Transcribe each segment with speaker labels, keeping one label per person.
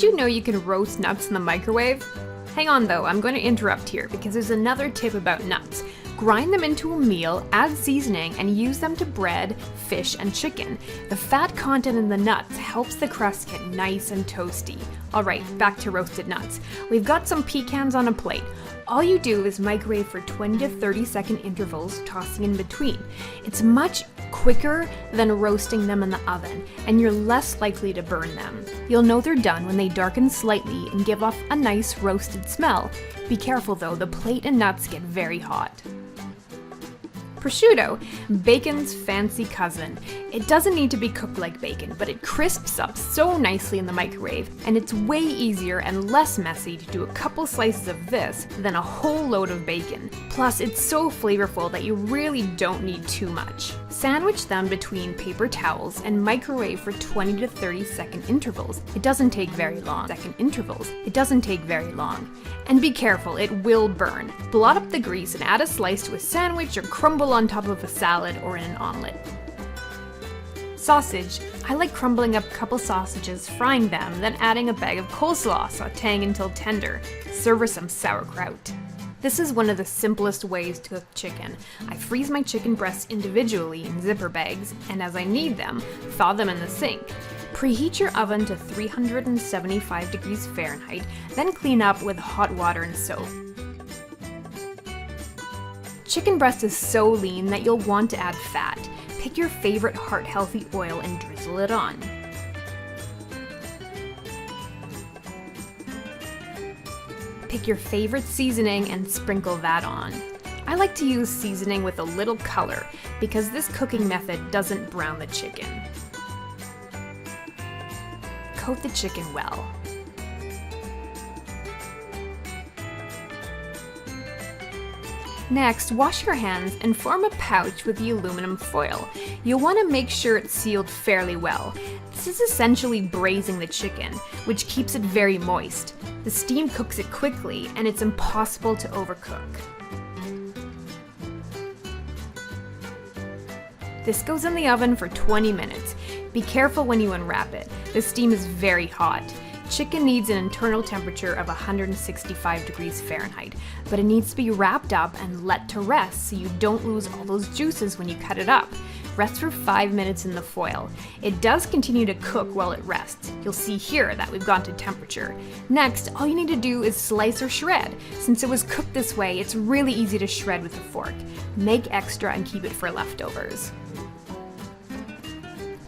Speaker 1: Did you know you can roast nuts in the microwave? Hang on though, I'm going to interrupt here because there's another tip about nuts. Grind them into a meal, add seasoning, and use them to bread, fish, and chicken. The fat content in the nuts helps the crust get nice and toasty. Alright, back to roasted nuts. We've got some pecans on a plate. All you do is microwave for 20 to 30 second intervals, tossing in between. It's much quicker than roasting them in the oven, and you're less likely to burn them. You'll know they're done when they darken slightly and give off a nice roasted smell. Be careful though, the plate and nuts get very hot. Prosciutto, bacon's fancy cousin. It doesn't need to be cooked like bacon, but it crisps up so nicely in the microwave, and it's way easier and less messy to do a couple slices of this than a whole load of bacon. Plus, it's so flavorful that you really don't need too much. Sandwich them between paper towels and microwave for 20 to 30 second intervals. It doesn't take very long. And be careful, it will burn. Blot up the grease and add a slice to a sandwich or crumble on top of a salad or in an omelet. Sausage. I like crumbling up a couple sausages, frying them, then adding a bag of coleslaw, sauteing until tender. Serve with some sauerkraut. This is one of the simplest ways to cook chicken. I freeze my chicken breasts individually in zipper bags, and as I need them, thaw them in the sink. Preheat your oven to 375 degrees Fahrenheit, then clean up with hot water and soap. Chicken breast is so lean that you'll want to add fat. Pick your favorite heart-healthy oil and drizzle it on. Pick your favorite seasoning and sprinkle that on. I like to use seasoning with a little color because this cooking method doesn't brown the chicken. Coat the chicken well. Next, wash your hands and form a pouch with the aluminum foil. You'll want to make sure it's sealed fairly well. This is essentially braising the chicken, which keeps it very moist. The steam cooks it quickly, and it's impossible to overcook. This goes in the oven for 20 minutes. Be careful when you unwrap it. The steam is very hot. Chicken needs an internal temperature of 165 degrees Fahrenheit, but it needs to be wrapped up and let to rest so you don't lose all those juices when you cut it up. Rest for 5 minutes in the foil. It does continue to cook while it rests. You'll see here that we've gone to temperature. Next, all you need to do is slice or shred. Since it was cooked this way, it's really easy to shred with a fork. Make extra and keep it for leftovers.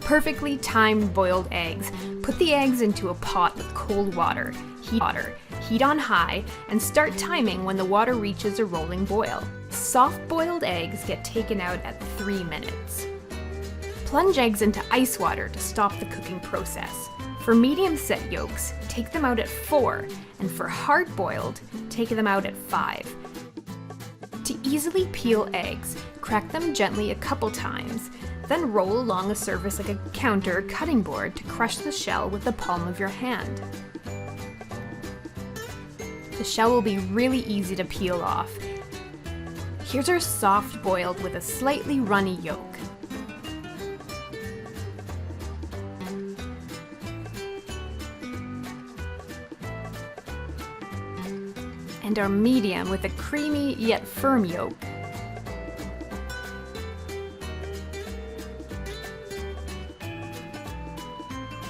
Speaker 1: Perfectly timed boiled eggs. Put the eggs into a pot with cold water. Heat on high, and start timing when the water reaches a rolling boil. Soft boiled eggs get taken out at 3 minutes. Plunge eggs into ice water to stop the cooking process. For medium set yolks, take them out at 4, and for hard boiled, take them out at 5. To easily peel eggs, crack them gently a couple times. Then roll along a surface like a counter cutting board to crush the shell with the palm of your hand. The shell will be really easy to peel off. Here's our soft boiled with a slightly runny yolk. And our medium with a creamy yet firm yolk.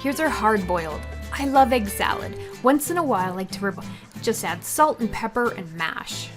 Speaker 1: Here's our hard-boiled. I love egg salad. Once in a while I like to just add salt and pepper and mash.